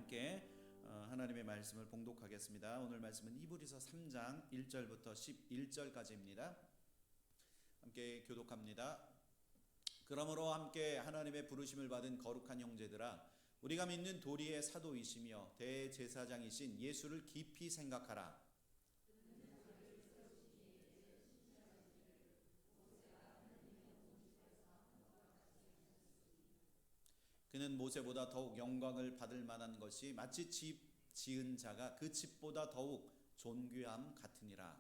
함께 하나님의 말씀을 봉독하겠습니다. 오늘 말씀은 히브리서 3장 1절부터 11절까지입니다. 함께 교독합니다. 그러므로 함께 하나님의 부르심을 받은 거룩한 형제들아, 우리가 믿는 도리의 사도이시며 대제사장이신 예수를 깊이 생각하라. 그는 모세보다 더욱 영광을 받을 만한 것이 마치 집 지은 자가 그 집보다 더욱 존귀함 같으니라.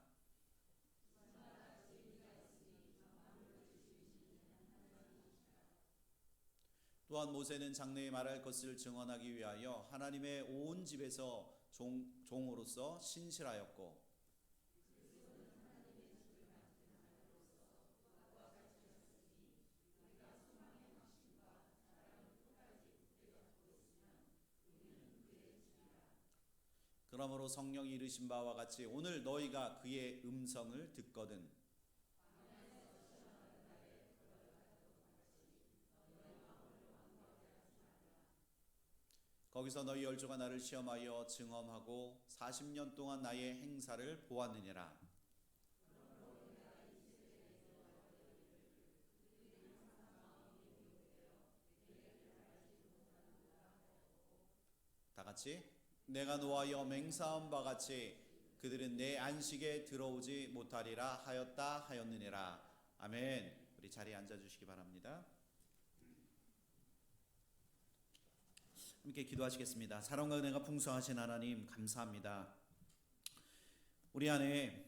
또한 모세는 장래에 말할 것을 증언하기 위하여 하나님의 온 집에서 종으로서 신실하였고, 그러므로 성령이 이르신 바와 같이 오늘 너희가 그의 음성을 듣거든 거기서 너희 열조가 나를 시험하여 증언하고 40년 동안 나의 행사를 보았느니라. 다 같이 내가 노하여 맹세한 바 같이 그들은 내 안식에 들어오지 못하리라 하였다 하였느니라. 아멘. 우리 자리에 앉아 주시기 바랍니다. 함께 기도하시겠습니다. 사랑과 은혜가 풍성하신 하나님, 감사합니다. 우리 안에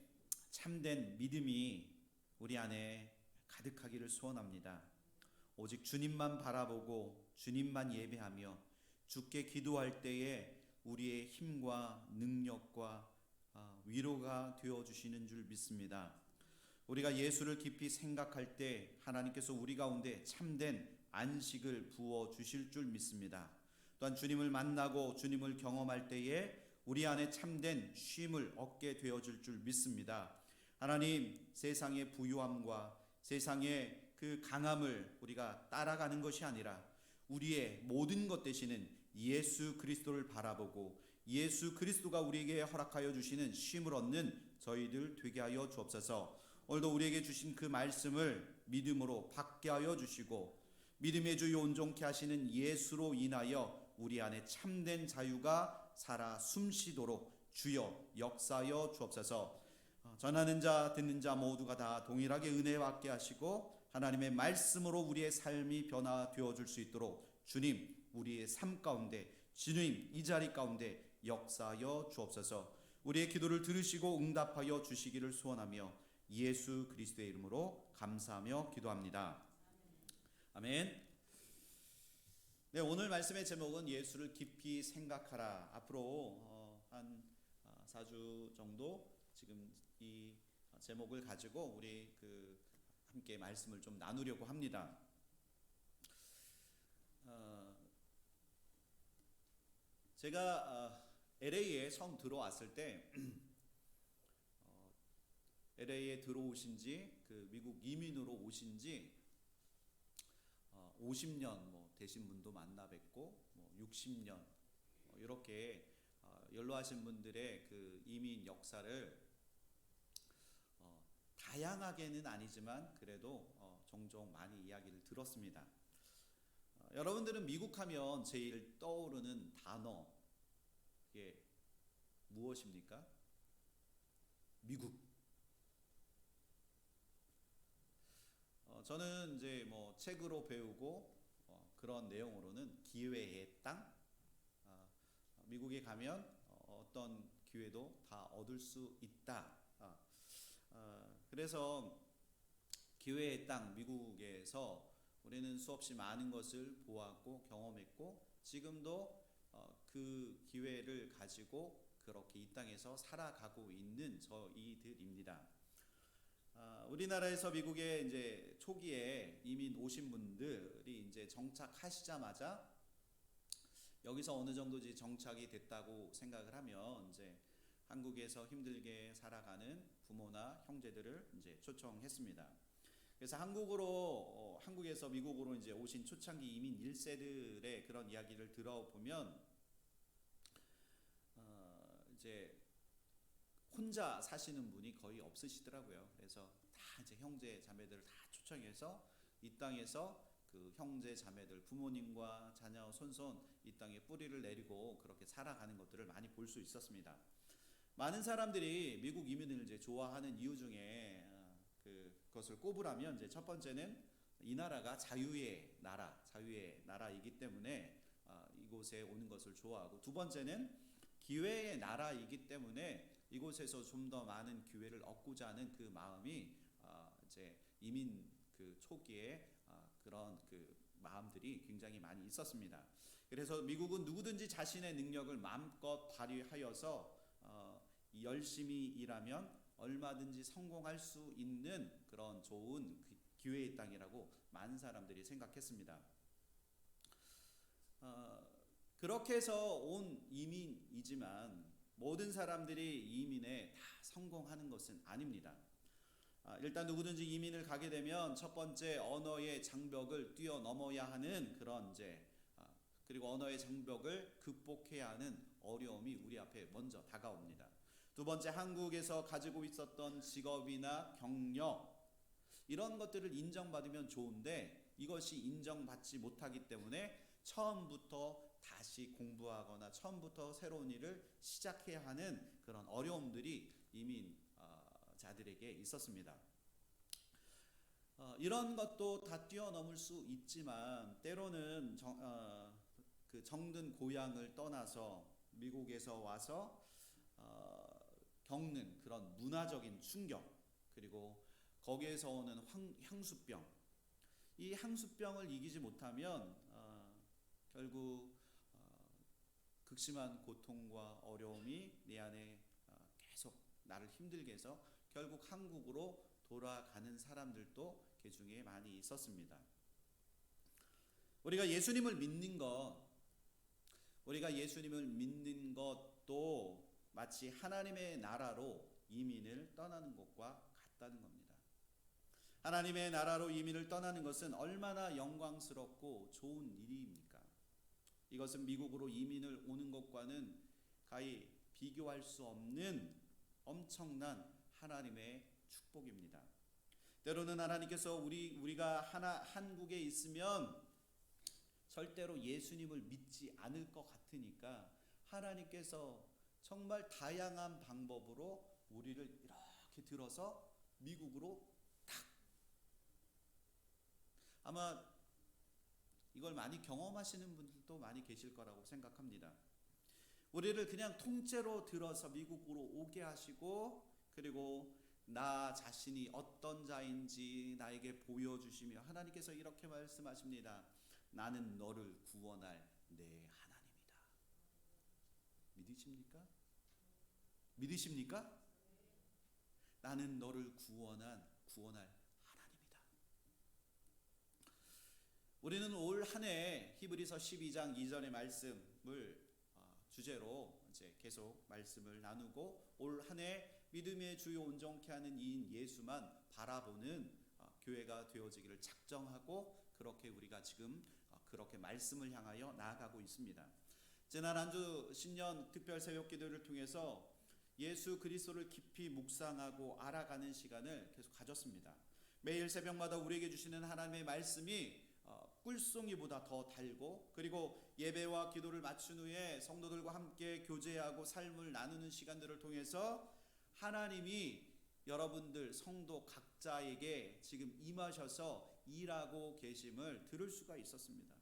참된 믿음이 우리 안에 가득하기를 소원합니다. 오직 주님만 바라보고 주님만 예배하며 주께 기도할 때에 우리의 힘과 능력과 위로가 되어주시는 줄 믿습니다. 우리가 예수를 깊이 생각할 때 하나님께서 우리 가운데 참된 안식을 부어주실 줄 믿습니다. 또한 주님을 만나고 주님을 경험할 때에 우리 안에 참된 쉼을 얻게 되어질 줄 믿습니다. 하나님, 세상의 부유함과 세상의 그 강함을 우리가 따라가는 것이 아니라 우리의 모든 것 되시는 예수 그리스도를 바라보고 예수 그리스도가 우리에게 허락하여 주시는 쉼을 얻는 저희들 되게 하여 주옵소서. 오늘도 우리에게 주신 그 말씀을 믿음으로 받게 하여 주시고 믿음의 주 온전케 하시는 예수로 인하여 우리 안에 참된 자유가 살아 숨쉬도록 주여 역사하여 주옵소서. 전하는 자 듣는 자 모두가 다 동일하게 은혜 받게 하시고 하나님의 말씀으로 우리의 삶이 변화되어 줄 수 있도록 주님 우리의 삶 가운데 주님 이 자리 가운데 역사하여 주옵소서. 우리의 기도를 들으시고 응답하여 주시기를 소원하며 예수 그리스도의 이름으로 감사하며 기도합니다. 아멘. 네, 오늘 말씀의 제목은 예수를 깊이 생각하라. 앞으로 한 4주 정도 지금 이 제목을 가지고 우리 함께 말씀을 좀 나누려고 합니다. 제가 LA에 처음 들어왔을 때 LA에 들어오신 지 미국 이민으로 오신 지 50년 되신 분도 만나 뵙고 60년 이렇게 연로하신 분들의 그 이민 역사를 다양하게는 아니지만 그래도 종종 많이 이야기를 들었습니다. 여러분들은 미국 하면 제일 떠오르는 단어 이게 무엇입니까? 미국. 저는 이제 책으로 배우고 그런 내용으로는 기회의 땅, 미국에 가면 어떤 기회도 다 얻을 수 있다. 그래서 기회의 땅 미국에서 우리는 수없이 많은 것을 보았고 경험했고 지금도 그 기회를 가지고 그렇게 이 땅에서 살아가고 있는 저희들입니다. 우리나라에서 미국에 이제 초기에 이민 오신 분들이 이제 정착하시자마자 여기서 어느 정도 이제 정착이 됐다고 생각을 하면 이제 한국에서 힘들게 살아가는 부모나 형제들을 이제 초청했습니다. 그래서 한국에서 미국으로 이제 오신 초창기 이민 1세들의 그런 이야기를 들어보면 혼자 사시는 분이 거의 없으시더라고요. 그래서 다 이제 형제 자매들을 다 초청해서 이 땅에서 그 형제 자매들 부모님과 자녀 손손 이 땅에 뿌리를 내리고 그렇게 살아가는 것들을 많이 볼 수 있었습니다. 많은 사람들이 미국 이민을 이제 좋아하는 이유 중에 그것을 꼽으라면 이제 첫 번째는 이 나라가 자유의 나라이기 때문에 이곳에 오는 것을 좋아하고, 두 번째는 기회의 나라이기 때문에 이곳에서 좀 더 많은 기회를 얻고자 하는 그 마음이 이제 이민 그 초기에 그런 그 마음들이 굉장히 많이 있었습니다. 그래서 미국은 누구든지 자신의 능력을 마음껏 발휘하여서 열심히 일하면 얼마든지 성공할 수 있는 그런 좋은 기회의 땅이라고 많은 사람들이 생각했습니다. 그렇게 해서 온 이민이지만 모든 사람들이 이민에 다 성공하는 것은 아닙니다. 일단 누구든지 이민을 가게 되면 첫 번째 언어의 장벽을 뛰어넘어야 하는 그런 그리고 언어의 장벽을 극복해야 하는 어려움이 우리 앞에 먼저 다가옵니다. 두 번째, 한국에서 가지고 있었던 직업이나 경력 이런 것들을 인정받으면 좋은데 이것이 인정받지 못하기 때문에 처음부터 다시 공부하거나 처음부터 새로운 일을 시작해야 하는 그런 어려움들이 이민자들에게 있었습니다. 이런 것도 다 뛰어넘을 수 있지만 때로는 그 정든 고향을 떠나서 미국에서 와서 겪는 그런 문화적인 충격, 그리고 거기에서 오는 향수병, 이 향수병을 이기지 못하면 결국 극심한 고통과 어려움이 내 안에 계속 나를 힘들게 해서 결국 한국으로 돌아가는 사람들도 그 중에 많이 있었습니다. 우리가 예수님을 믿는 것도 마치 하나님의 나라로 이민을 떠나는 것과 같다는 겁니다. 하나님의 나라로 이민을 떠나는 것은 얼마나 영광스럽고 좋은 일입니까? 이것은 미국으로 이민을 오는 것과는 가히 비교할 수 없는 엄청난 하나님의 축복입니다. 때로는 하나님께서 우리가 한국에 있으면 절대로 예수님을 믿지 않을 것 같으니까 하나님께서 정말 다양한 방법으로 우리를 이렇게 들어서 미국으로 탁, 아마 이걸 많이 경험하시는 분들도 많이 계실 거라고 생각합니다. 우리를 그냥 통째로 들어서 미국으로 오게 하시고, 그리고 나 자신이 어떤 자인지 나에게 보여주시며 하나님께서 이렇게 말씀하십니다. 나는 너를 구원할 내 하나님이다. 믿으십니까? 나는 너를 구원할 하나님이다. 우리는 올 한 해 히브리서 12장 2절의 말씀을 주제로 이제 계속 말씀을 나누고, 올 한 해 믿음의 주요 온전케 하는 이인 예수만 바라보는 교회가 되어지기를 작정하고, 그렇게 우리가 지금 그렇게 말씀을 향하여 나아가고 있습니다. 지난 한 주 신년 특별 새벽 기도를 통해서 예수 그리스도를 깊이 묵상하고 알아가는 시간을 계속 가졌습니다. 매일 새벽마다 우리에게 주시는 하나님의 말씀이 꿀송이보다 더 달고, 그리고 예배와 기도를 마친 후에 성도들과 함께 교제하고 삶을 나누는 시간들을 통해서 하나님이 여러분들 성도 각자에게 지금 임하셔서 일하고 계심을 들을 수가 있었습니다.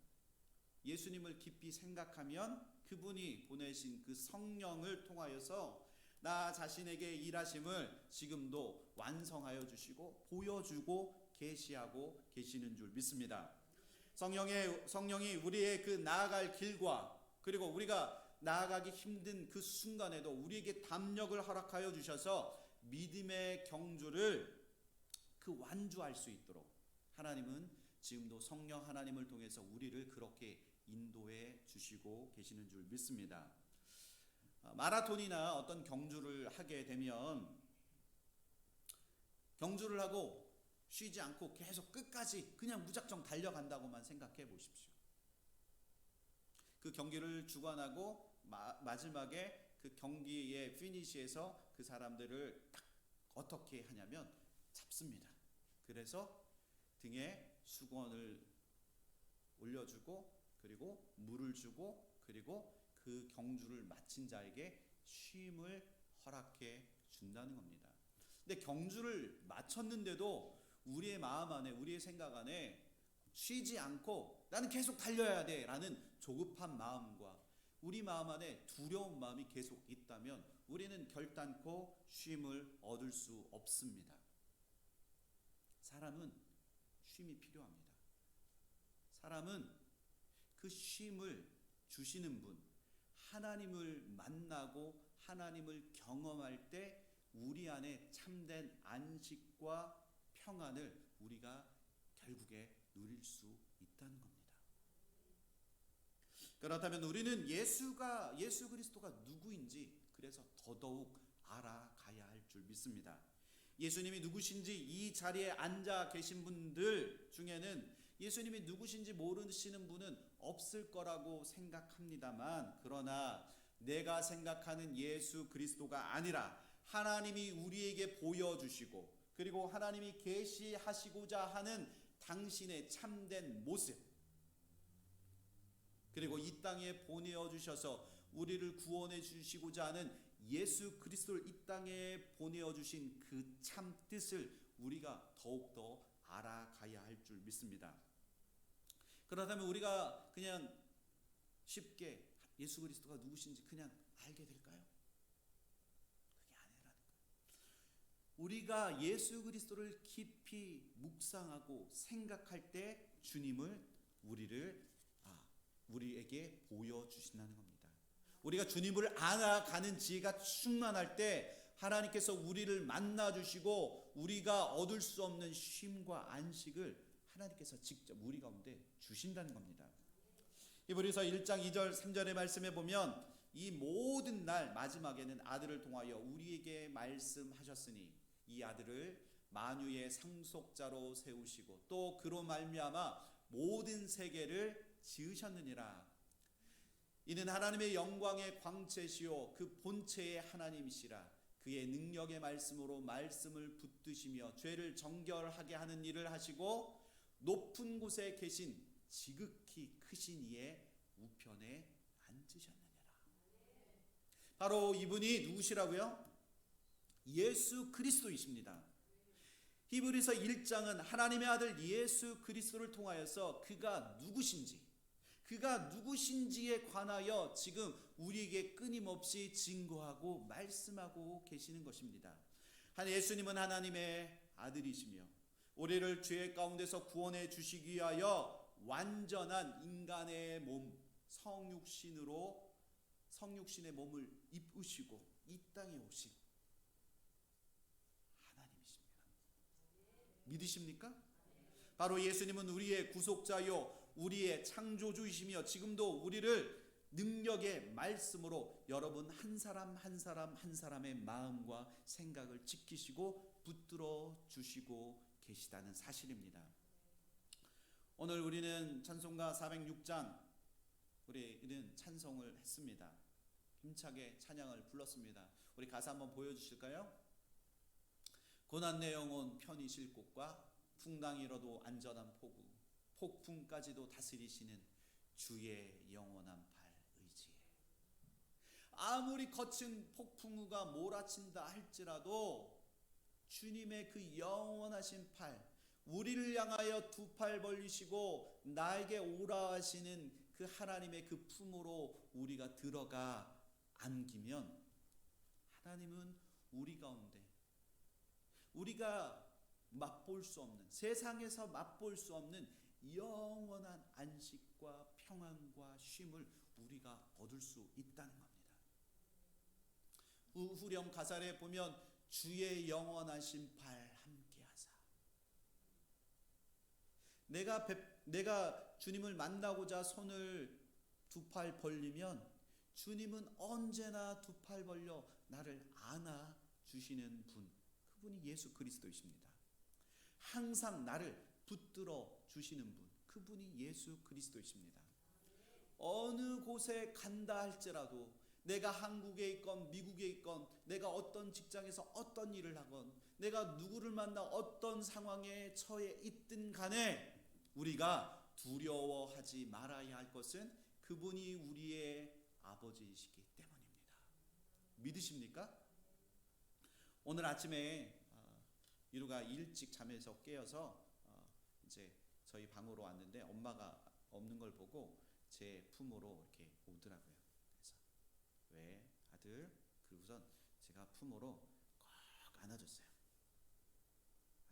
예수님을 깊이 생각하면 그분이 보내신 그 성령을 통하여서 나 자신에게 일하심을 지금도 완성하여 주시고 보여주고 계시하고 계시는 줄 믿습니다. 성령이 우리의 그 나아갈 길과, 그리고 우리가 나아가기 힘든 그 순간에도 우리에게 담력을 허락하여 주셔서 믿음의 경주를 그 완주할 수 있도록 하나님은 지금도 성령 하나님을 통해서 우리를 그렇게 인도해 주시고 계시는 줄 믿습니다. 마라톤이나 어떤 경주를 하게 되면 경주를 하고 쉬지 않고 계속 끝까지 그냥 무작정 달려간다고만 생각해 보십시오. 그 경기를 주관하고 마지막에 그 경기의 피니시에서 그 사람들을 딱 어떻게 하냐면 잡습니다. 그래서 등에 수건을 올려주고 그리고 물을 주고 그리고 그 경주를 마친 자에게 쉼을 허락해 준다는 겁니다. 근데 경주를 마쳤는데도 우리의 마음 안에 우리의 생각 안에 쉬지 않고 나는 계속 달려야 돼 라는 조급한 마음과 우리 마음 안에 두려운 마음이 계속 있다면 우리는 결단코 쉼을 얻을 수 없습니다. 사람은 쉼이 필요합니다. 사람은 그 쉼을 주시는 분, 하나님을 만나고 하나님을 경험할 때 우리 안에 참된 안식과 평안을 우리가 결국에 누릴 수 있다는 겁니다. 그렇다면 우리는 예수 그리스도가 누구인지 그래서 더더욱 알아가야 할 줄 믿습니다. 예수님이 누구신지 이 자리에 앉아 계신 분들 중에는 예수님이 누구신지 모르시는 분은 없을 거라고 생각합니다만, 그러나 내가 생각하는 예수 그리스도가 아니라 하나님이 우리에게 보여주시고 그리고 하나님이 계시하시고자 하는 당신의 참된 모습, 그리고 이 땅에 보내어 주셔서 우리를 구원해 주시고자 하는 예수 그리스도를 이 땅에 보내어 주신 그 참 뜻을 우리가 더욱더 알아가야 할 줄 믿습니다. 그렇다면 우리가 그냥 쉽게 예수 그리스도가 누구신지 그냥 알게 될까요? 그게 아니라는 거예요. 우리가 예수 그리스도를 깊이 묵상하고 생각할 때 주님을 우리에게 보여주신다는 겁니다. 우리가 주님을 알아가는 지혜가 충만할 때 하나님께서 우리를 만나주시고 우리가 얻을 수 없는 쉼과 안식을 하나님께서 직접 우리 가운데 주신다는 겁니다. 히브리서 1장 2절 3절의 말씀에 보면 이 모든 날 마지막에는 아들을 통하여 우리에게 말씀하셨으니 이 아들을 만유의 상속자로 세우시고 또 그로 말미암아 모든 세계를 지으셨느니라. 이는 하나님의 영광의 광채시요 그 본체의 하나님이시라. 그의 능력의 말씀으로 말씀을 붙드시며 죄를 정결하게 하는 일을 하시고 높은 곳에 계신 지극히 크신 이의 우편에 앉으셨느니라. 바로 이분이 누구시라고요? 예수 그리스도이십니다. 히브리서 1장은 하나님의 아들 예수 그리스도를 통하여서 그가 누구신지에 관하여 지금 우리에게 끊임없이 증거하고 말씀하고 계시는 것입니다. 예수님은 하나님의 아들이시며 우리를 죄 가운데서 구원해 주시기 위하여 완전한 인간의 몸 성육신의 몸을 입으시고 이 땅에 오신 하나님이십니다. 믿으십니까? 바로 예수님은 우리의 구속자요 우리의 창조주이시며 지금도 우리를 능력의 말씀으로 여러분 한 사람 한 사람의 마음과 생각을 지키시고 붙들어 주시고 계시다는 사실입니다. 오늘 우리는 찬송가 406장 우리는 찬송을 했습니다. 힘차게 찬양을 불렀습니다. 우리 가사 한번 보여주실까요? 고난 내 영혼 편히 쉴 곳과 풍랑 일어도 안전한 포구 폭풍까지도 다스리시는 주의 영원한 팔 의지에. 아무리 거친 폭풍우가 몰아친다 할지라도 주님의 그 영원하신 팔, 우리를 향하여 두 팔 벌리시고 나에게 오라 하시는 그 하나님의 그 품으로 우리가 들어가 안기면 하나님은 우리 가운데 우리가 맛볼 수 없는, 세상에서 맛볼 수 없는 영원한 안식과 평안과 쉼을 우리가 얻을 수 있다는 겁니다. 후렴 가사에 보면 주의 영원하신 팔 함께하사. 내가 주님을 만나고자 손을 두 팔 벌리면 주님은 언제나 두 팔 벌려 나를 안아 주시는 분, 그분이 예수 그리스도이십니다. 항상 나를 붙들어 주시는 분, 그분이 예수 그리스도이십니다. 어느 곳에 간다 할지라도 내가 한국에 있건 미국에 있건, 내가 어떤 직장에서 어떤 일을 하건, 내가 누구를 만나 어떤 상황에 처해 있든 간에 우리가 두려워하지 말아야 할 것은 그분이 우리의 아버지이시기 때문입니다. 믿으십니까? 오늘 아침에 이루가 일찍 잠에서 깨어서 이제 저희 방으로 왔는데 엄마가 없는 걸 보고 제 품으로 이렇게 오더라고요. 그래서 왜 아들? 그리고선 제가 품으로 꼭 안아줬어요.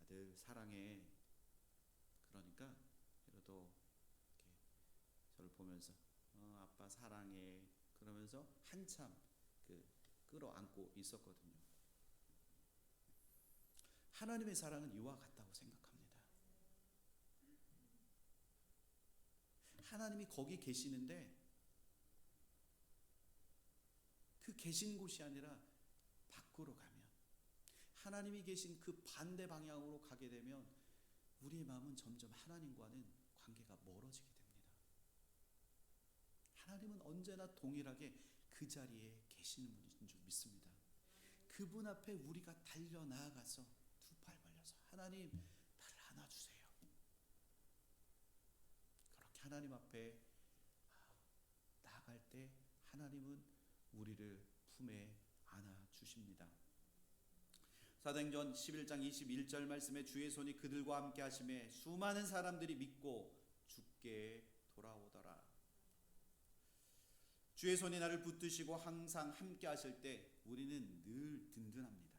아들 사랑해. 그러니까 그래도 이렇게 저를 보면서 아빠 사랑해. 그러면서 한참 끌어안고 있었거든요. 하나님의 사랑은 이와 같다고 생각합니다. 하나님이 거기 계시는데 그 계신 곳이 아니라 밖으로 가면, 하나님이 계신 그 반대 방향으로 가게 되면 우리의 마음은 점점 하나님과는 관계가 멀어지게 됩니다. 하나님은 언제나 동일하게 그 자리에 계시는 분인 줄 믿습니다. 그분 앞에 우리가 달려 나아가서 두 팔 벌려서 하나님 나를 안아주세요. 그렇게 하나님 앞에 나아갈 때 하나님은 우리를 품에 안아주십니다. 사도행전 11장 21절 말씀에 주의 손이 그들과 함께 하심에 수많은 사람들이 믿고 주께 돌아오더라. 주의 손이 나를 붙드시고 항상 함께 하실 때 우리는 늘 든든합니다.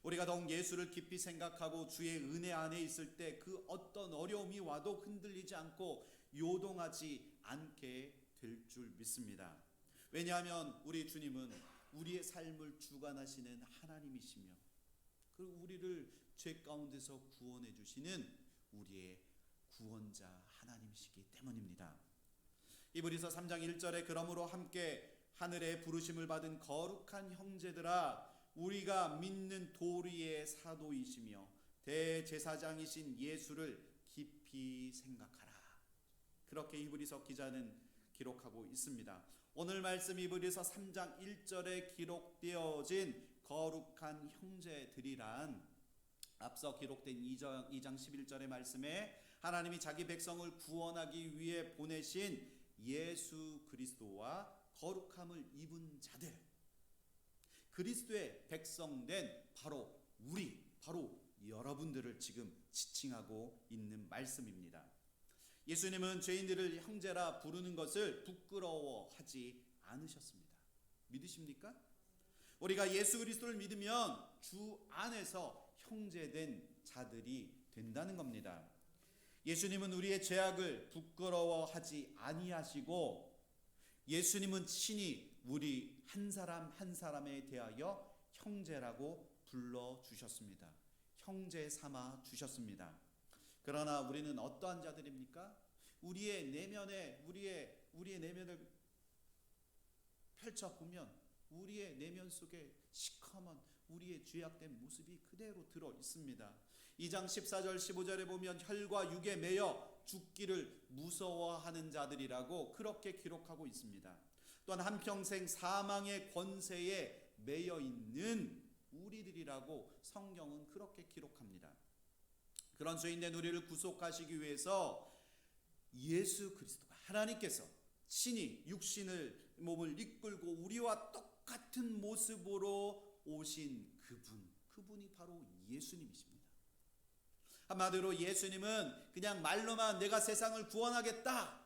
우리가 더욱 예수를 깊이 생각하고 주의 은혜 안에 있을 때 그 어떤 어려움이 와도 흔들리지 않고 요동하지 않게 될 줄 믿습니다. 왜냐하면 우리 주님은 우리의 삶을 주관하시는 하나님이시며 그리고 우리를 죄 가운데서 구원해 주시는 우리의 구원자 하나님이시기 때문입니다. 히브리서 3장 1절에 그러므로 함께 하늘의 부르심을 받은 거룩한 형제들아, 우리가 믿는 도리의 사도이시며 대제사장이신 예수를 깊이 생각하라. 그렇게 히브리서 기자는 기록하고 있습니다. 오늘 말씀 히브리서 3장 1절에 기록되어진 거룩한 형제들이란 앞서 기록된 2장 11절의 말씀에 하나님이 자기 백성을 구원하기 위해 보내신 예수 그리스도와 거룩함을 입은 자들, 그리스도의 백성된 바로 우리, 바로 여러분들을 지금 지칭하고 있는 말씀입니다. 예수님은 죄인들을 형제라 부르는 것을 부끄러워하지 않으셨습니다. 믿으십니까? 우리가 예수 그리스도를 믿으면 주 안에서 형제된 자들이 된다는 겁니다. 예수님은 우리의 죄악을 부끄러워하지 아니하시고 예수님은 친히 우리 한 사람 한 사람에 대하여 형제라고 불러주셨습니다. 형제 삼아 주셨습니다. 그러나 우리는 어떠한 자들입니까? 우리의 내면을 펼쳐보면 우리의 내면 속에 시커먼 우리의 죄악된 모습이 그대로 들어 있습니다. 2장 14절 15절에 보면 혈과 육에 매여 죽기를 무서워하는 자들이라고 그렇게 기록하고 있습니다. 또한 한평생 사망의 권세에 매여 있는 우리들이라고 성경은 그렇게 기록합니다. 그런 죄인된 우리를 구속하시기 위해서 예수 그리스도가 하나님께서 친히 육신을 몸을 이끌고 우리와 똑같은 모습으로 오신 그분이 바로 예수님이십니다. 한마디로 예수님은 그냥 말로만 내가 세상을 구원하겠다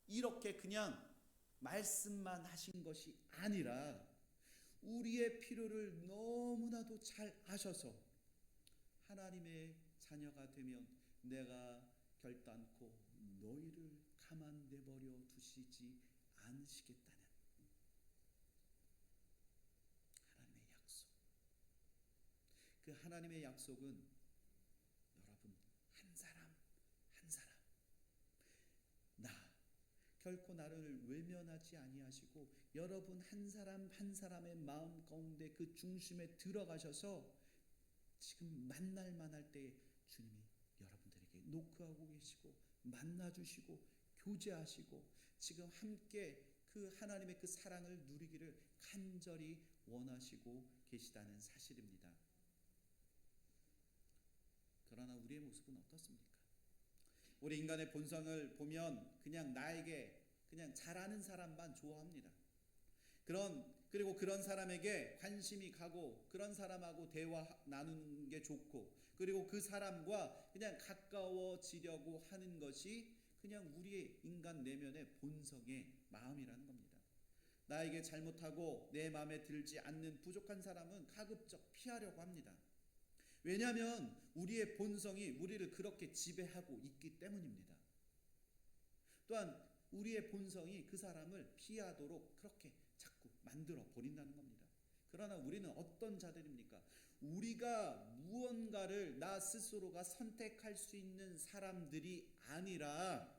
이렇게 그냥 말씀만 하신 것이 아니라 우리의 필요를 너무나도 잘 아셔서 하나님의 자녀가 되면 내가 결단코 너희를 가만 내버려 두시지 않으시겠다는 하나님의 약속. 그 하나님의 약속은 여러분 한 사람 한 사람 나 결코 나를 외면하지 아니하시고 여러분 한 사람 한 사람의 마음 가운데 그 중심에 들어가셔서 지금 만날 만할 때 주님이 여러분들에게 노크하고 계시고 만나주시고 교제하시고 지금 함께 그 하나님의 그 사랑을 누리기를 간절히 원하시고 계시다는 사실입니다. 그러나 우리의 모습은 어떻습니까? 우리 인간의 본성을 보면 그냥 나에게 그냥 잘하는 사람만 좋아합니다. 그리고 그런 사람에게 관심이 가고 그런 사람하고 대화 나누는 게 좋고 그리고 그 사람과 그냥 가까워지려고 하는 것이 그냥 우리의 인간 내면의 본성의 마음이라는 겁니다. 나에게 잘못하고 내 마음에 들지 않는 부족한 사람은 가급적 피하려고 합니다. 왜냐하면 우리의 본성이 우리를 그렇게 지배하고 있기 때문입니다. 또한 우리의 본성이 그 사람을 피하도록 그렇게 자꾸 만들어 버린다는 겁니다. 그러나 우리는 어떤 자들입니까? 우리가 무언가를 나 스스로가 선택할 수 있는 사람들이 아니라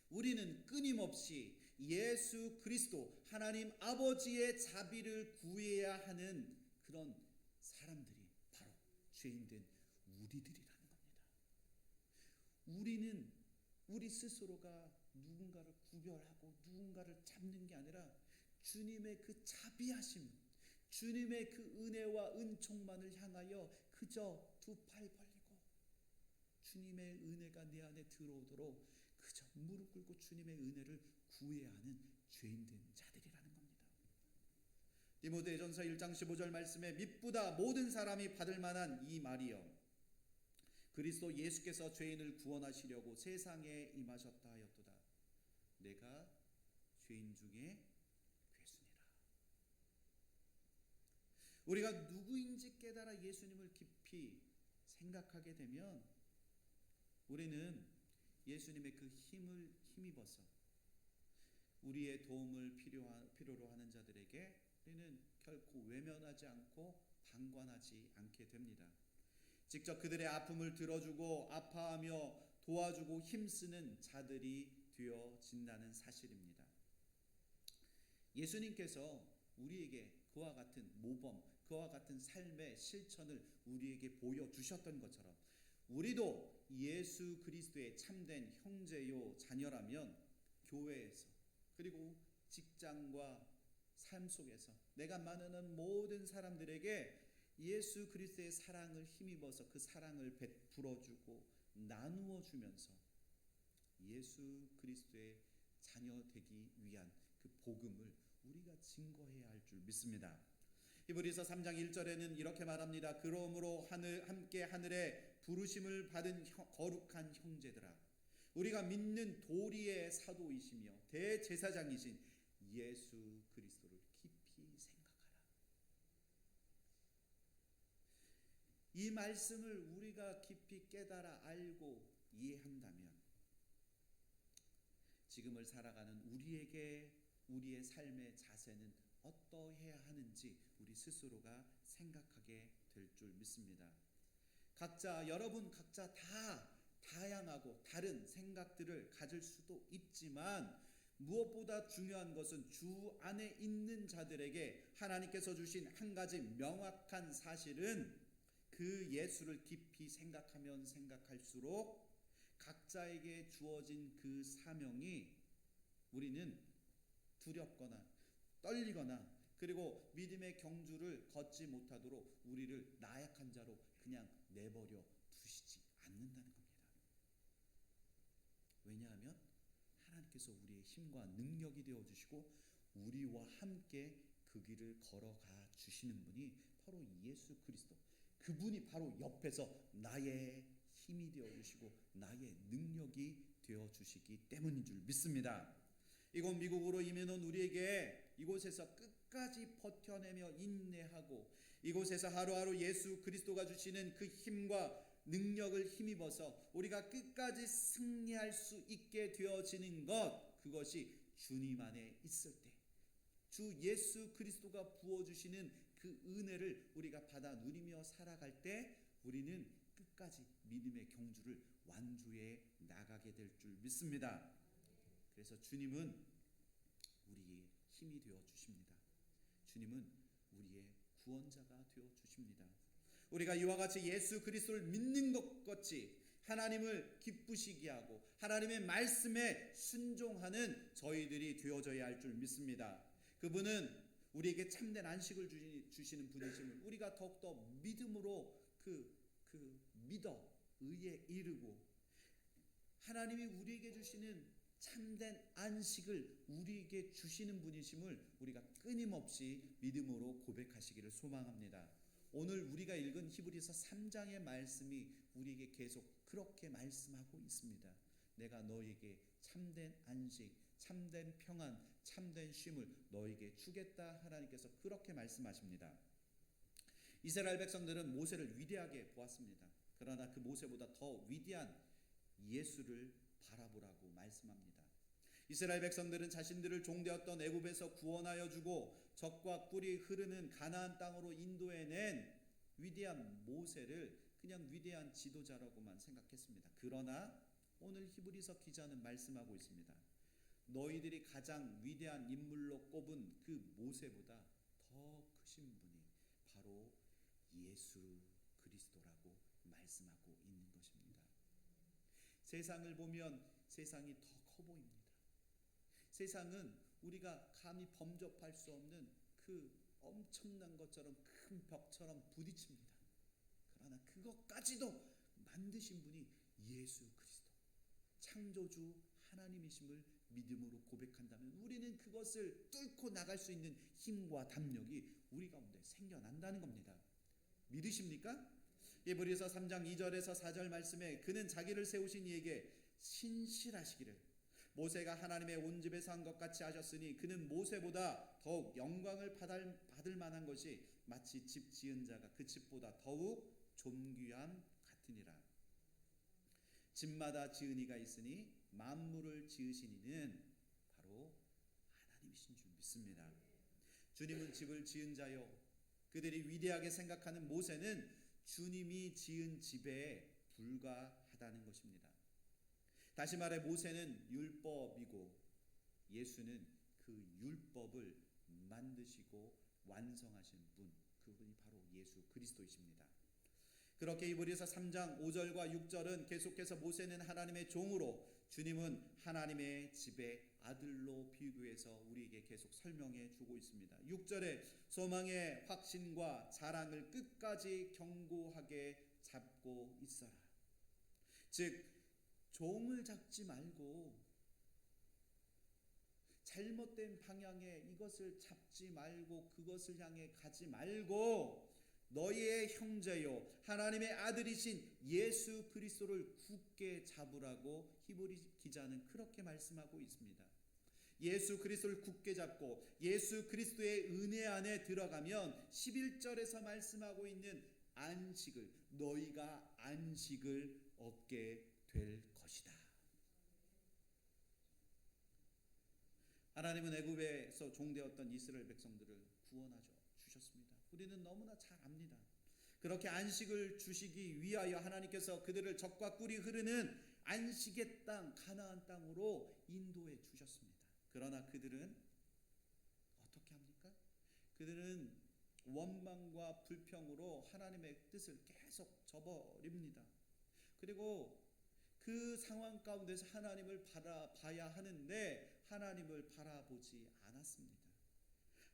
우리는 끊임없이 예수 그리스도 하나님 아버지의 자비를 구해야 하는 그런 사람들이 바로 죄인된 우리들이라는 겁니다. 우리는 우리 스스로가 누군가를 구별하고 누군가를 잡는 게 아니라 주님의 그 자비하심, 주님의 그 은혜와 은총만을 향하여 그저 두 팔 벌리고 주님의 은혜가 내 안에 들어오도록 그저 무릎 꿇고 주님의 은혜를 구해야 하는 죄인된 자들이라는 겁니다. 디모데전서 1장 15절 말씀에 미쁘다 모든 사람이 받을 만한 이 말이여 그리스도 예수께서 죄인을 구원하시려고 세상에 임하셨다 하였도다. 내가 죄인 중에 괴순이라. 우리가 누구인지 깨달아 예수님을 깊이 생각하게 되면 우리는 예수님의 그 힘을 힘입어서 우리의 도움을 필요로 하는 자들에게 우리는 결코 외면하지 않고 방관하지 않게 됩니다. 직접 그들의 아픔을 들어주고 아파하며 도와주고 힘쓰는 자들이 되어진다는 사실입니다. 예수님께서 우리에게 그와 같은 모범, 그와 같은 삶의 실천을 우리에게 보여주셨던 것처럼 우리도 예수 그리스도의 참된 형제요 자녀라면 교회에서 그리고 직장과 삶 속에서 내가 만나는 모든 사람들에게 예수 그리스도의 사랑을 힘입어서 그 사랑을 베풀어주고 나누어주면서 예수 그리스도의 자녀 되기 위한 그 복음을 우리가 증거해야 할 줄 믿습니다. 히브리서 3장 1절에는 이렇게 말합니다. 그러므로 함께 하늘에 부르심을 받은 거룩한 형제들아 우리가 믿는 도리의 사도이시며 대제사장이신 예수 그리스도를 깊이 생각하라. 이 말씀을 우리가 깊이 깨달아 알고 이해한다면 지금을 살아가는 우리에게 우리의 삶의 자세는 어떠해야 하는지 우리 스스로가 생각하게 될 줄 믿습니다. 여러분 각자 다 다양하고 다른 생각들을 가질 수도 있지만 무엇보다 중요한 것은 주 안에 있는 자들에게 하나님께서 주신 한 가지 명확한 사실은 그 예수를 깊이 생각하면 생각할수록 각자에게 주어진 그 사명이 우리는 두렵거나 떨리거나 그리고 믿음의 경주를 걷지 못하도록 우리를 나약한 자로 그냥 내버려 두시지 않는다는 겁니다. 왜냐하면 하나님께서 우리의 힘과 능력이 되어주시고 우리와 함께 그 길을 걸어가 주시는 분이 바로 예수 그리스도, 그분이 바로 옆에서 나의 힘이 되어주시고 나의 능력이 되어주시기 때문인 줄 믿습니다. 이곳 미국으로 이민 온 우리에게 이곳에서 끝까지 버텨내며 인내하고 이곳에서 하루하루 예수 그리스도가 주시는 그 힘과 능력을 힘입어서 우리가 끝까지 승리할 수 있게 되어지는 그것이 주님 안에 있을 때 주 예수 그리스도가 부어주시는 그 은혜를 우리가 받아 누리며 살아갈 때 우리는 끝까지 믿음의 경주를 완주해 나가게 될 줄 믿습니다. 그래서 주님은 우리의 힘이 되어 주십니다. 주님은 우리의 구원자가 되어 주십니다. 우리가 이와 같이 예수 그리스도를 믿는 것 같이 하나님을 기쁘시게 하고 하나님의 말씀에 순종하는 저희들이 되어져야 할 줄 믿습니다. 그분은 우리에게 참된 안식을 주시는 분이심을 우리가 더욱더 믿음으로 믿어 의에 이르고 하나님이 우리에게 주시는 참된 안식을 우리에게 주시는 분이심을 우리가 끊임없이 믿음으로 고백하시기를 소망합니다. 오늘 우리가 읽은 히브리서 3장의 말씀이 우리에게 계속 그렇게 말씀하고 있습니다. 내가 너에게 참된 안식, 참된 평안, 참된 쉼을 너에게 주겠다. 하나님께서 그렇게 말씀하십니다. 이스라엘 백성들은 모세를 위대하게 보았습니다. 그러나 그 모세보다 더 위대한 예수를 바라보라고 말씀합니다. 이스라엘 백성들은 자신들을 종되었던 애굽에서 구원하여 주고 적과 꿀이 흐르는 가나안 땅으로 인도해낸 위대한 모세를 그냥 위대한 지도자라고만 생각했습니다. 그러나 오늘 히브리서 기자는 말씀하고 있습니다. 너희들이 가장 위대한 인물로 꼽은 그 모세보다 더 크신 분이 바로 예수 그리스도라고 말씀하고 있는 것입니다. 세상을 보면 세상이 더 커 보입니다. 세상은 우리가 감히 범접할 수 없는 그 엄청난 것처럼 큰 벽처럼 부딪힙니다. 그러나 그것까지도 만드신 분이 예수 그리스도 창조주 하나님이심을 믿음으로 고백한다면 우리는 그것을 뚫고 나갈 수 있는 힘과 담력이 우리 가운데 생겨난다는 겁니다. 믿으십니까? 히브리서 3장 2절에서 4절 말씀에 그는 자기를 세우신 이에게 신실하시기를 모세가 하나님의 온 집에서 한 것 같이 하셨으니 그는 모세보다 더욱 영광을 받을 만한 것이 마치 집 지은 자가 그 집보다 더욱 존귀함 같으니라. 집마다 지은 이가 있으니 만물을 지으신 이는 바로 하나님이신 줄 믿습니다. 주님은 집을 지은 자요. 그들이 위대하게 생각하는 모세는 주님이 지은 집에 불과하다는 것입니다. 다시 말해 모세는 율법이고 예수는 그 율법을 만드시고 완성하신 분, 그분이 바로 예수 그리스도이십니다. 그렇게 히브리서 3장 5절과 6절은 계속해서 모세는 하나님의 종으로 주님은 하나님의 집의 아들로 비교해서 우리에게 계속 설명해 주고 있습니다. 6절에 소망의 확신과 자랑을 끝까지 견고하게 잡고 있어라. 즉 종을 잡지 말고 잘못된 방향에 이것을 잡지 말고 그것을 향해 가지 말고 너희의 형제요 하나님의 아들이신 예수 그리스도를 굳게 잡으라고 히브리 기자는 그렇게 말씀하고 있습니다. 예수 그리스도를 굳게 잡고 예수 그리스도의 은혜 안에 들어가면 11절에서 말씀하고 있는 안식을 너희가 안식을 얻게 될 것이다. 하나님은 애굽에서 종되었던 이스라엘 백성들을 구원하셔 주셨습니다. 우리는 너무나 잘 압니다. 그렇게 안식을 주시기 위하여 하나님께서 그들을 적과 꿀이 흐르는 안식의 땅 가나안 땅으로 인도해 주셨습니다. 그러나 그들은 어떻게 합니까? 그들은 원망과 불평으로 하나님의 뜻을 계속 저버립니다. 그리고 그 상황 가운데서 하나님을 바라봐야 하는데 하나님을 바라보지 않았습니다.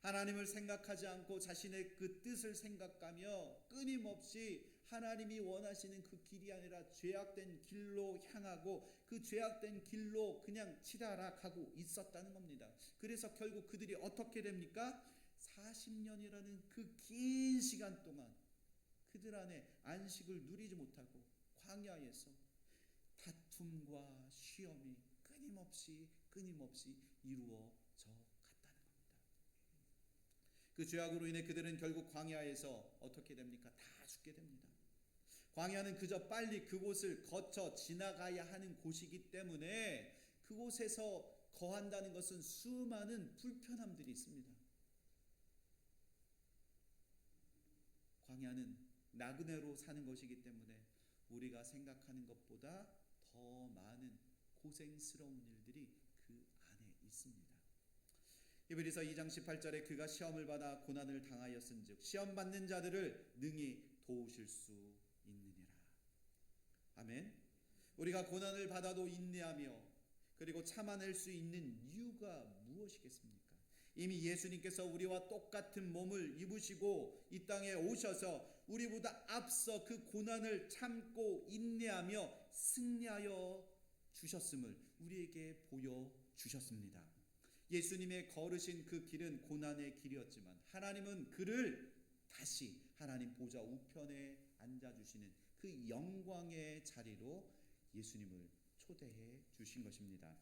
하나님을 생각하지 않고 자신의 그 뜻을 생각하며 끊임없이 하나님이 원하시는 그 길이 아니라 죄악된 길로 향하고 그 죄악된 길로 그냥 치달아가고 있었다는 겁니다. 그래서 결국 그들이 어떻게 됩니까? 40년이라는 그 긴 시간 동안 그들 안에 안식을 누리지 못하고 광야에서 다툼과 시험이 끊임없이 이루어져 갔다는 겁니다. 그 죄악으로 인해 그들은 결국 광야에서 어떻게 됩니까? 다 죽게 됩니다. 광야는 그저 빨리 그곳을 거쳐 지나가야 하는 곳이기 때문에 그곳에서 거한다는 것은 수많은 불편함들이 있습니다. 광야는 나그네로 사는 것이기 때문에 우리가 생각하는 것보다 더 많은 고생스러운 일들이 그 안에 있습니다. 히브리서 2장 18절에 그가 시험을 받아 고난을 당하였은즉 시험 받는 자들을 능히 도우실 수 있느니라. 아멘. 우리가 고난을 받아도 인내하며 그리고 참아낼 수 있는 이유가 무엇이겠습니까? 이미 예수님께서 우리와 똑같은 몸을 입으시고 이 땅에 오셔서 우리보다 앞서 그 고난을 참고 인내하며 승리하여 주셨음을 우리에게 보여주셨습니다. 예수님의 걸으신 그 길은 고난의 길이었지만 하나님은 그를 다시 하나님 보좌 우편에 앉아주시는 그 영광의 자리로 예수님을 초대해 주신 것입니다.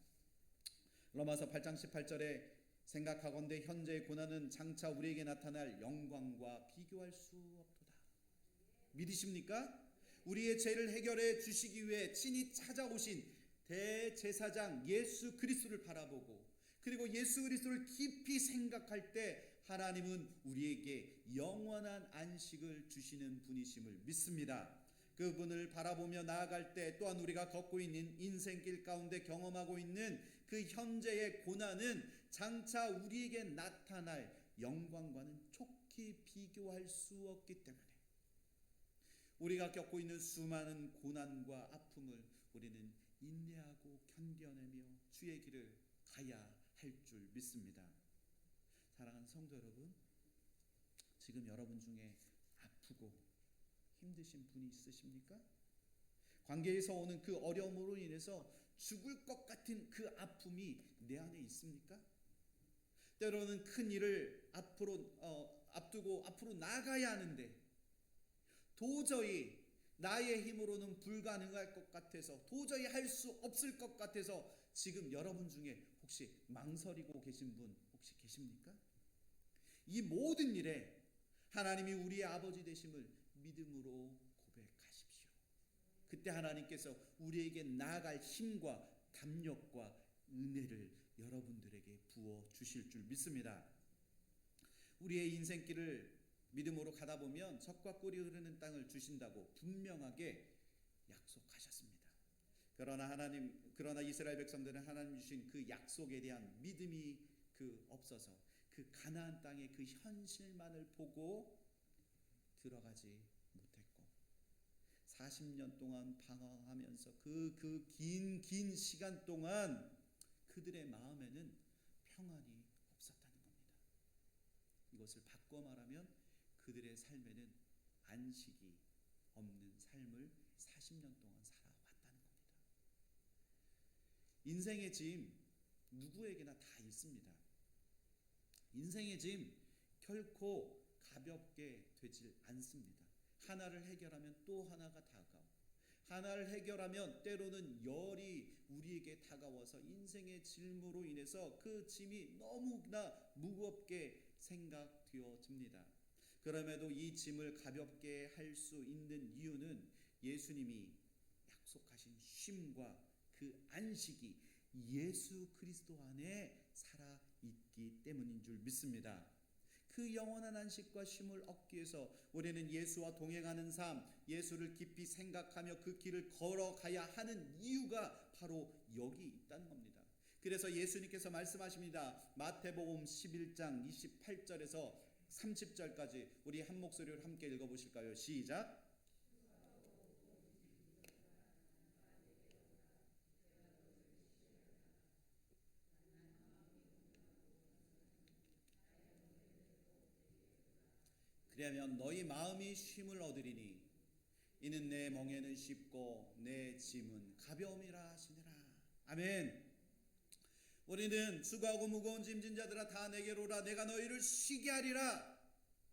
로마서 8장 18절에 생각하건대 현재의 고난은 장차 우리에게 나타날 영광과 비교할 수 없도다. 믿으십니까? 우리의 죄를 해결해 주시기 위해 친히 찾아오신 대제사장 예수 그리스도를 바라보고 그리고 예수 그리스도를 깊이 생각할 때 하나님은 우리에게 영원한 안식을 주시는 분이심을 믿습니다. 그분을 바라보며 나아갈 때 또한 우리가 걷고 있는 인생길 가운데 경험하고 있는 그 현재의 고난은 장차 우리에게 나타날 영광과는 촉히 비교할 수 없기 때문에 우리가 겪고 있는 수많은 고난과 아픔을 우리는 인내하고 견뎌내며 주의 길을 가야 할 줄 믿습니다. 사랑하는 성도 여러분, 지금 여러분 중에 아프고 힘드신 분이 있으십니까? 관계에서 오는 그 어려움으로 인해서 죽을 것 같은 그 아픔이 내 안에 있습니까? 때로는 큰 일을 앞두고 앞으로 나가야 하는데 도저히 나의 힘으로는 불가능할 것 같아서 도저히 할 수 없을 것 같아서 지금 여러분 중에 혹시 망설이고 계신 분 혹시 계십니까? 이 모든 일에 하나님이 우리의 아버지 되심을 믿음으로 고백하십시오. 그때 하나님께서 우리에게 나아갈 힘과 담력과 은혜를 여러분들에게 부어 주실 줄 믿습니다. 우리의 인생길을 믿음으로 가다 보면 젖과 꿀이 흐르는 땅을 주신다고 분명하게 약속하셨습니다. 그러나 이스라엘 백성들은 하나님 주신 그 약속에 대한 믿음이 없어서 그 가나안 땅의 그 현실만을 보고 들어가지 못했고 40년 동안 방황하면서 그 긴 시간 동안 그들의 마음에는 평안이 없었다는 겁니다. 이것을 바꿔 말하면 그들의 삶에는 안식이 없는 삶을 40년 동안 살아왔다는 겁니다. 인생의 짐 누구에게나 다 있습니다. 인생의 짐 결코 가볍게 되질 않습니다. 하나를 해결하면 또 하나가 다가오고 하나를 해결하면 때로는 열이 우리에게 다가와서 인생의 짐으로 인해서 그 짐이 너무나 무겁게 생각되어집니다. 그럼에도 이 짐을 가볍게 할 수 있는 이유는 예수님이 약속하신 쉼과 그 안식이 예수 그리스도 안에 살아있기 때문인 줄 믿습니다. 그 영원한 안식과 쉼을 얻기 위해서 우리는 예수와 동행하는 삶, 예수를 깊이 생각하며 그 길을 걸어가야 하는 이유가 바로 여기 있다는 겁니다. 그래서 예수님께서 말씀하십니다. 마태복음 11장 28절에서 30절까지 우리 한 목소리로 함께 읽어보실까요? 시작! 그러면 너희 마음이 쉼을 얻으리니 이는 내 멍에는 쉽고 내 짐은 가벼움이라 하시니라. 아멘. 우리는 수고하고 무거운 짐진 자들아 다 내게로 오라 내가 너희를 쉬게 하리라.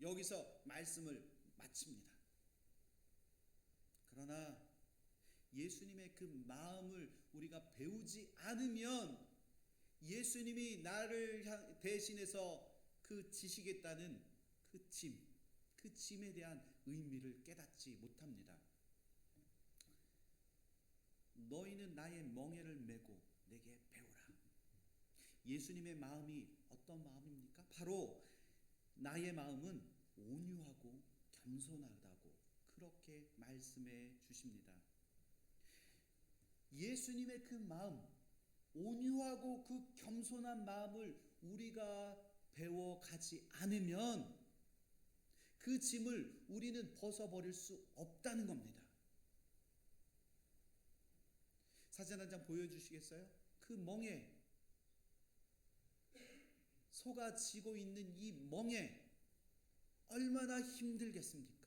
여기서 말씀을 마칩니다. 그러나 예수님의 그 마음을 우리가 배우지 않으면 예수님이 나를 대신해서 지시겠다는 그 짐에 대한 의미를 깨닫지 못합니다. 너희는 나의 멍에를 메고 내게 배우라. 예수님의 마음이 어떤 마음입니까? 바로 나의 마음은 온유하고 겸손하다고 그렇게 말씀해 주십니다. 예수님의 그 마음, 온유하고 그 겸손한 마음을 우리가 배워가지 않으면 그 짐을 우리는 벗어버릴 수 없다는 겁니다. 사진 한 장 보여주시겠어요? 그 멍에 소가 지고 있는 이 멍에 얼마나 힘들겠습니까?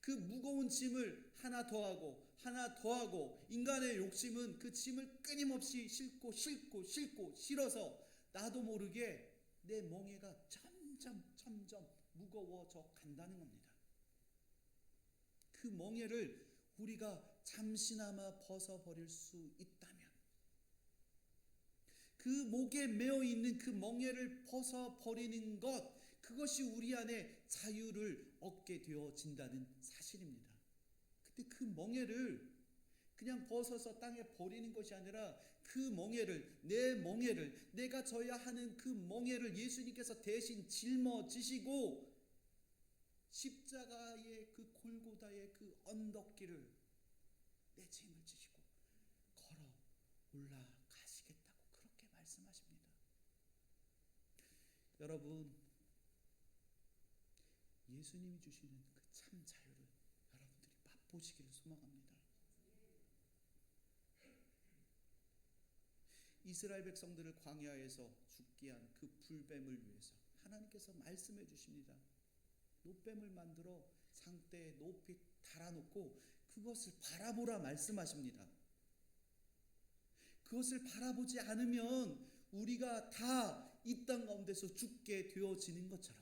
그 무거운 짐을 하나 더하고 하나 더하고 인간의 욕심은 그 짐을 끊임없이 싣고 실어서 나도 모르게 내 멍에가 점점 무거워져 간다는 겁니다. 그 멍에를 우리가 잠시나마 벗어버릴 수 있다면, 그 목에 매어 있는 그 멍에를 벗어버리는 것, 그것이 우리 안에 자유를 얻게 되어진다는 사실입니다. 근데 그 멍에를 그냥 벗어서 땅에 버리는 것이 아니라 그 멍에를, 내 멍에를, 내가 져야 하는 그 멍에를 예수님께서 대신 짊어지시고 십자가의 그 골고다의 그 언덕길을 내 짐을 지시고 걸어 올라가시겠다고 그렇게 말씀하십니다. 여러분, 예수님이 주시는 그 참 자유를 여러분들이 맛보시기를 소망합니다. 이스라엘 백성들을 광야에서 죽게 한 그 불뱀을 위해서 하나님께서 말씀해 주십니다. 노뱀을 만들어 상대에 높이 달아놓고 그것을 바라보라 말씀하십니다. 그것을 바라보지 않으면 우리가 다 이 땅 가운데서 죽게 되어지는 것처럼,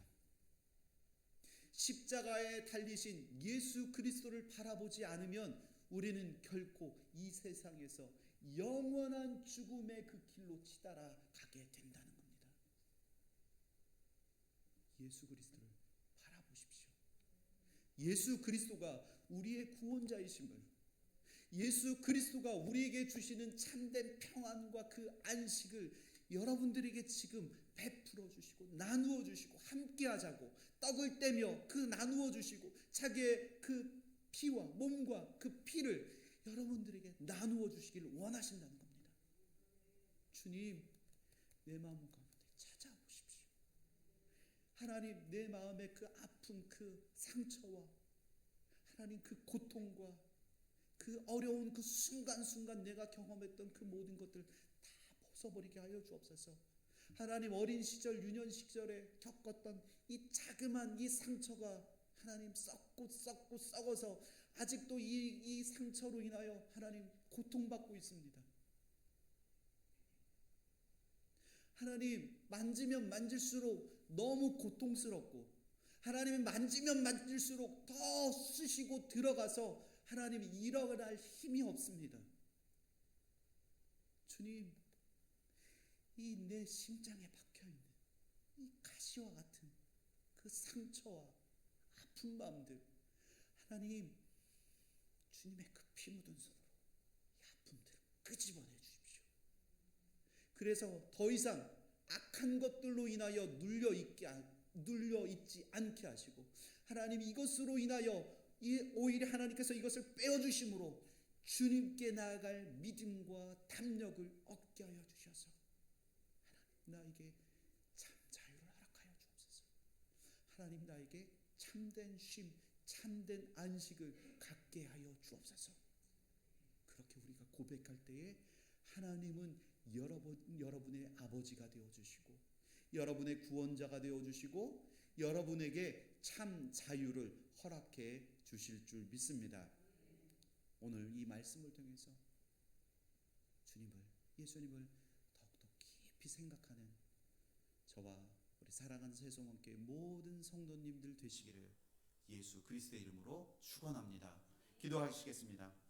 십자가에 달리신 예수 그리스도를 바라보지 않으면 우리는 결코 이 세상에서 영원한 죽음의 그 길로 치달아 가게 된다는 겁니다. 예수 그리스도를 바라보십시오. 예수 그리스도가 우리의 구원자이심을, 예수 그리스도가 우리에게 주시는 참된 평안과 그 안식을 여러분들에게 지금 베풀어 주시고 나누어 주시고 함께 하자고 떡을 떼며 그 나누어 주시고 자기의 그 피와 몸과 그 피를 여러분들에게 나누어 주시기를 원하신다는 겁니다. 주님, 내 마음 가운데 찾아오십시오. 하나님, 내 마음의 그 아픔, 그 상처와 하나님 그 고통과 그 어려운 그 순간순간 내가 경험했던 그 모든 것들 다 벗어버리게 하여 주옵소서. 하나님, 어린 시절 유년 시절에 겪었던 이 자그만 이 상처가 하나님 썩고 썩어서 아직도 이 상처로 인하여 하나님 고통받고 있습니다. 하나님, 만지면 만질수록 너무 고통스럽고 하나님이 만지면 만질수록 더 쑤시고 들어가서 하나님이 일어날 힘이 없습니다. 주님, 이 내 심장에 박혀있는 이 가시와 같은 그 상처와 아픈 마음들, 하나님, 주님의 그 피 묻은 손으로 이 아픔들을 끄집어내 주십시오. 그래서 더 이상 악한 것들로 인하여 눌려 있지 않게 하시고, 하나님, 이것으로 인하여 오히려 하나님께서 이것을 빼어주심으로 주님께 나아갈 믿음과 담력을 얻게 하여 주셔서 하나님, 나에게 참 자유를 허락하여 주옵소서. 하나님, 나에게 참된 쉼, 참된 안식을 갖게 하여 주옵소서. 그렇게 우리가 고백할 때에 하나님은 여러분의 아버지가 되어주시고 여러분의 구원자가 되어주시고 여러분에게 참 자유를 허락해 주실 줄 믿습니다. 오늘 이 말씀을 통해서 예수님을 더욱더 깊이 생각하는 저와 우리 사랑하는 새송원교회 모든 성도님들 되시기를 예수 그리스도의 이름으로 축원합니다. 기도하시겠습니다.